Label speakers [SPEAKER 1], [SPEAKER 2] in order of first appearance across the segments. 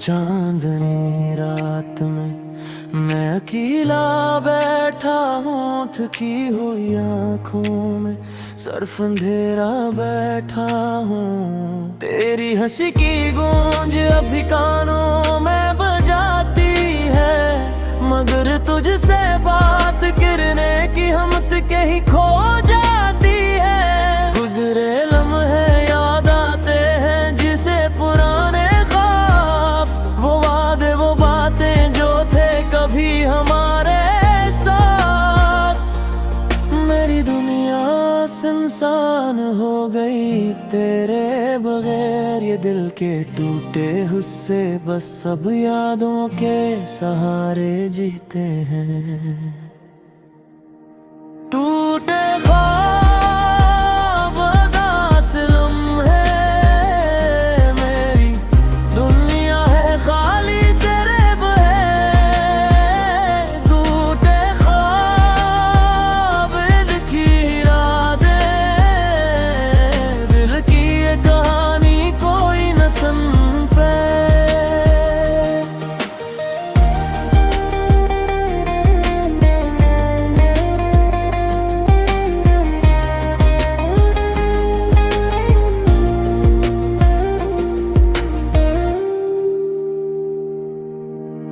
[SPEAKER 1] चांदनी रात में मैं अकेला बैठा हूँ, थकी हुई आँखों में सर्फ अंधेरा बैठा हूँ। तेरी हंसी की गूंज अभी कानों में बजाती है, मगर तुझसे बात करने की हिम्मत कहीं खो जाती है। गुजरे लम्हे याद आते हैं जिसे पुराने ख्वाब, वो वादे वो बातें जो थे कभी हमारे साथ। मेरी दुनिया सुनसान हो गई तेरे बगैर, ये दिल के टूटे हिस्से बस सब यादों के सहारे जीते हैं। टूटे ख्वाब उदास लम्हे, मेरी दुनिया है खाली तेरे बगैर। टूटे ख्वाब दिल की यादें, दिल की ये कहानी कोई न सुन पे।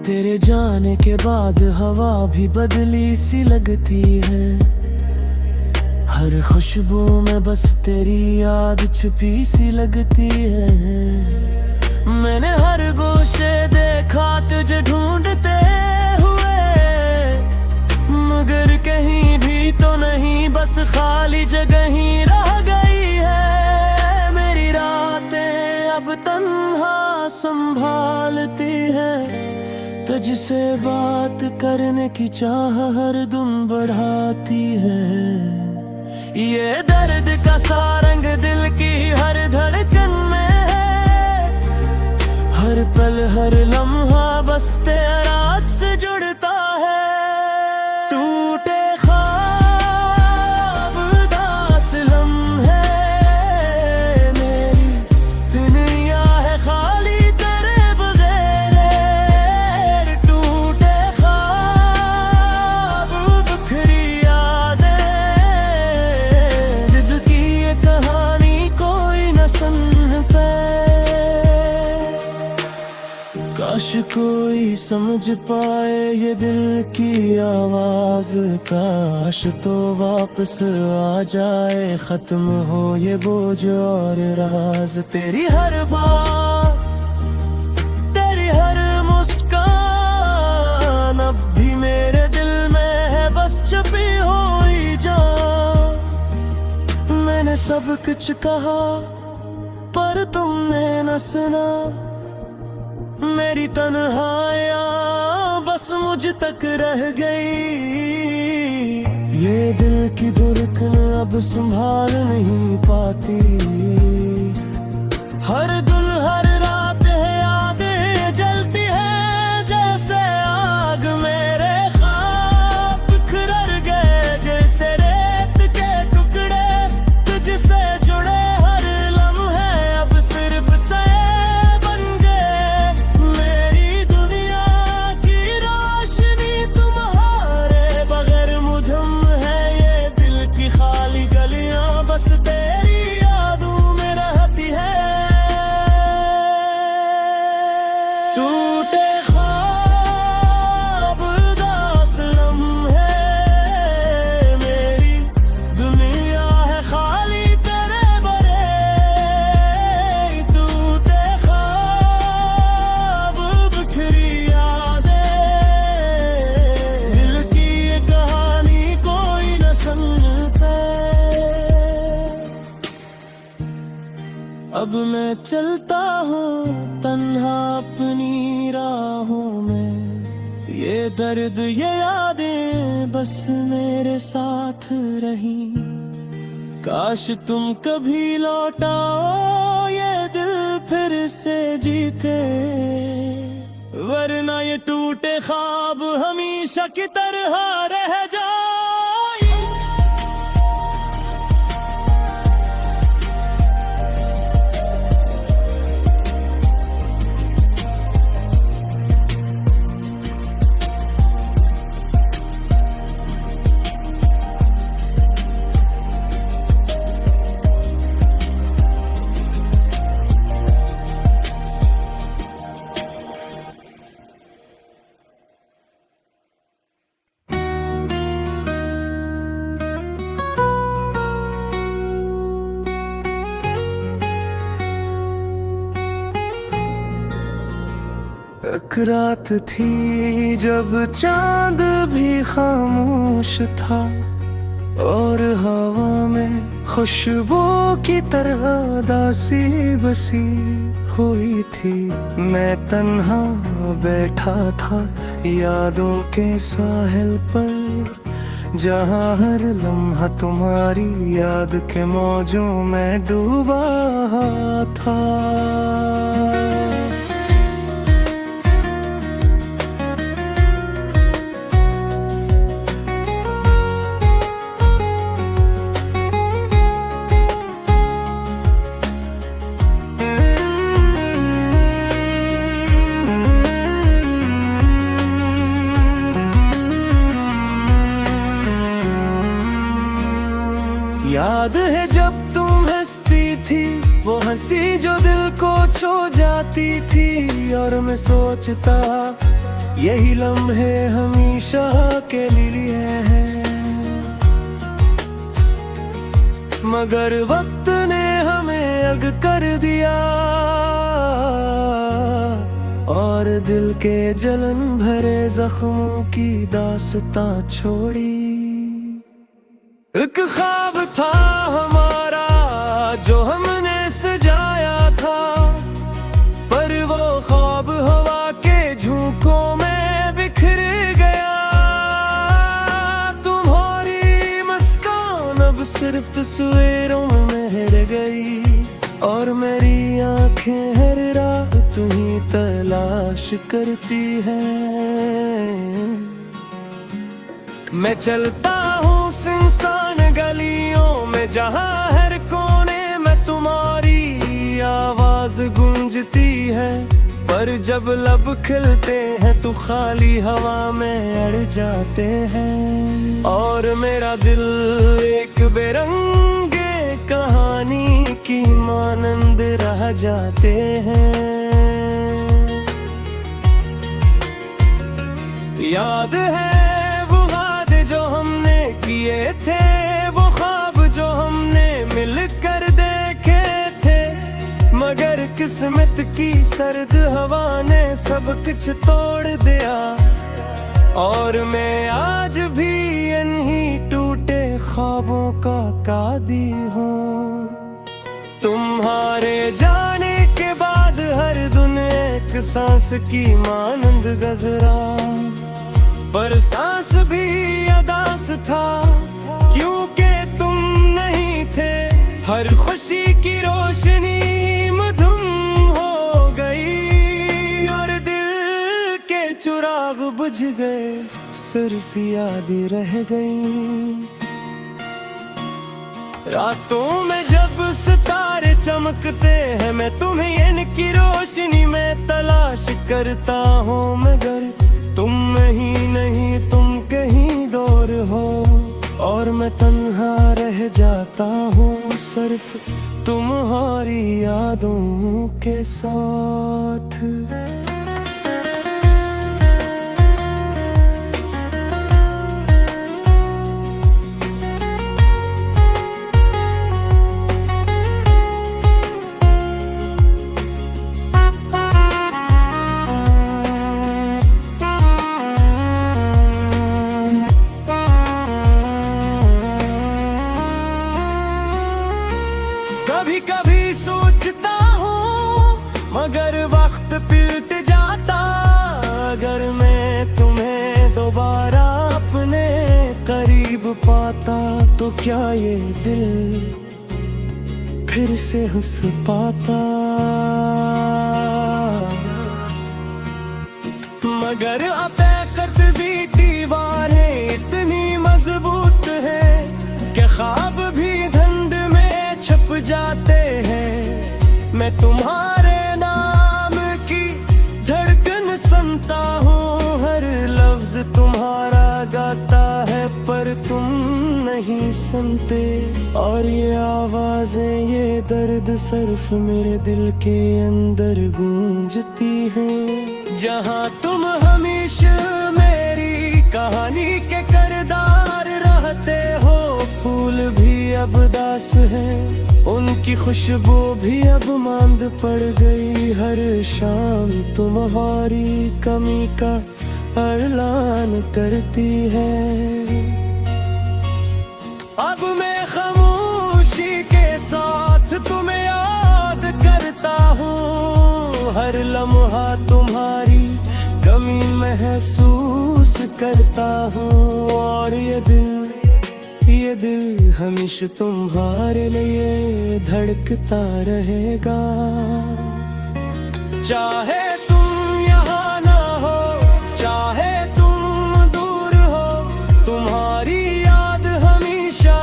[SPEAKER 1] तेरे जाने के बाद हवा भी बदली सी लगती है, हर खुशबू में बस तेरी याद छुपी सी लगती है। मैंने हर गोशे देखा तुझे ढूंढते हुए, मगर कहीं भी तो नहीं, बस खाली जगह ही रह गई है। मेरी रातें अब तन्हा संभालती है, तुझसे बात करने की चाह हर दिन बढ़ाती है। ये दर्द का सारंग दिल की हर धड़कन में है, हर पल हर लम्हा बस तेरा अक्स जुड़ता है। टूटे ख्वाब उदास लम्हे, मेरी दुनिया है खाली तेरे बगैर। टूटे ख्वाब बिखरी यादें, दिल की ये कहानी कोई न सुन पे। काश कोई समझ पाए ये दिल की आवाज, काश तो वापस आ जाए, खत्म हो ये बोझ और राज। तेरी हर बात, तेरी हर मुस्कान अब भी मेरे दिल में है बस छुपी हुई जान। मैंने सब कुछ कहा पर तुमने न सुना, मेरी तन्हाइयाँ बस मुझ तक रह गई। ये दिल की धड़कन अब संभाल नहीं पाती, हर दिन हर रात है यादें जलती है जैसे आग। मेरे ख्वाब बिखर गए जैसे रेत के टुकड़े, तुझसे जुड़े हर लम्हे अब सिर्फ से बन गए। मेरी दुनिया की रोशनी तुम्हारे बगैर मुधम है, ये दिल की खाली गलियां बस तेरी यादों में रहती है। टूटे ख्वाब उदास लम्हे, मेरी दुनिया है खाली तेरे बगैर। टूटे ख्वाब बिखरी यादें, दिल की ये कहानी कोई न सुन पे। अब मैं चलता हूँ तन्हा अपनी राहों में, ये दर्द ये यादें बस मेरे साथ रही। काश तुम कभी लौटाओ ये दिल फिर से जीते, वरना ये टूटे ख्वाब हमेशा की तरह रह जाए। एक रात थी जब चांद भी खामोश था और हवा में खुशबू की तरह दासी बसी हुई थी। मैं तन्हा बैठा था यादों के साहिल पर, जहाँ हर लम्हा तुम्हारी याद के मौजों में डूबा था। याद है जब तुम हंसती थी, वो हंसी जो दिल को छू जाती थी, और मैं सोचता यही लम्हे हमेशा के लिए हैं। मगर वक्त ने हमें अग कर दिया और दिल के जलन भरे जख्मों की दास्तां छोड़ी। एक ख्वाब था हमारा जो हमने सजाया था, पर वो ख्वाब हवा के झोंकों में बिखर गया। तुम्हारी मुस्कान अब सिर्फ तस्वीरों में रह गई, और मेरी आंखें हर रात तुम्हीं तलाश करती हैं। मैं चलता हूँ सुनसान गलियों में, जहाँ हर कोने में तुम्हारी आवाज गूंजती है, पर जब लब खिलते हैं तो खाली हवा में अड़ जाते हैं। और मेरा दिल एक बेरंगे कहानी की मानंद रह जाते हैं। याद है जो हमने किए थे, वो ख्वाब जो हमने मिलकर देखे थे, मगर किस्मत की सर्द हवा ने सब कुछ तोड़ दिया। और मैं आज भी इन्हीं टूटे ख्वाबों का कादी हूँ। तुम्हारे जाने के बाद हर दिन एक सांस की मानंद गजरा, पर सांस भी अदास था क्योंकि तुम नहीं थे। हर खुशी की रोशनी मधुम हो गई, और दिल के चिराग बुझ गए, सिर्फ यादें रह गई। रातों में जब सितारे चमकते हैं, मैं तुम्हें इनकी रोशनी में तलाश करता हूँ, मगर तुम ही नहीं, तुम कहीं दूर हो, और मैं तन्हा रह जाता हूँ सिर्फ तुम्हारी यादों के साथ। कभी कभी सोचता हूँ मगर वक्त पिलट जाता, अगर मैं तुम्हें दोबारा अपने करीब पाता, तो क्या ये दिल फिर से हंस पाता। मगर अब करत भी दीवारें इतनी मजबूत है कि ख्वाब भी धुंध में छप जाते हैं। मैं तुम्हारे नाम की धड़कन सुनता हूँ, हर लफ्ज तुम्हारा गाता है, पर तुम नहीं सुनते। और ये आवाजें, ये दर्द सिर्फ मेरे दिल के अंदर गूंजती हैं। जहाँ तुम हमेशा मेरी कहानी के किरदार रहते हो, फूल भी अब दास है, उनकी खुशबू भी अब मांद पड़ गई। हर शाम तुम्हारी कमी का ऐलान करती है। अब मैं खामोशी के साथ तुम्हें याद करता हूँ। हर लम्हा तुम्हारी कमी महसूस करता हूँ। और ये दिल हमेशा तुम्हारे लिए धड़कता रहेगा। चाहे तुम यहाँ ना हो, चाहे तुम दूर हो, तुम्हारी याद हमेशा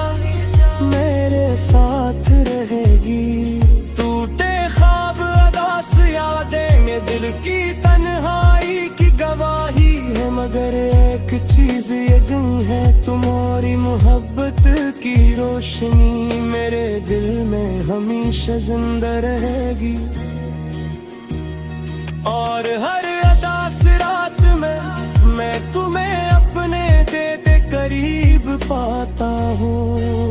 [SPEAKER 1] मेरे साथ रहेगी। टूटे ख्वाब, अदास यादें, ये दिल की तन्हाई की गवाही है। मगर एक चीज यकीन है, तुम्हारी मोहब्बत की रोशनी मेरे दिल में हमेशा जिंदा रहेगी। और हर अदास रात में मैं तुम्हें अपने दे करीब पाता हूँ।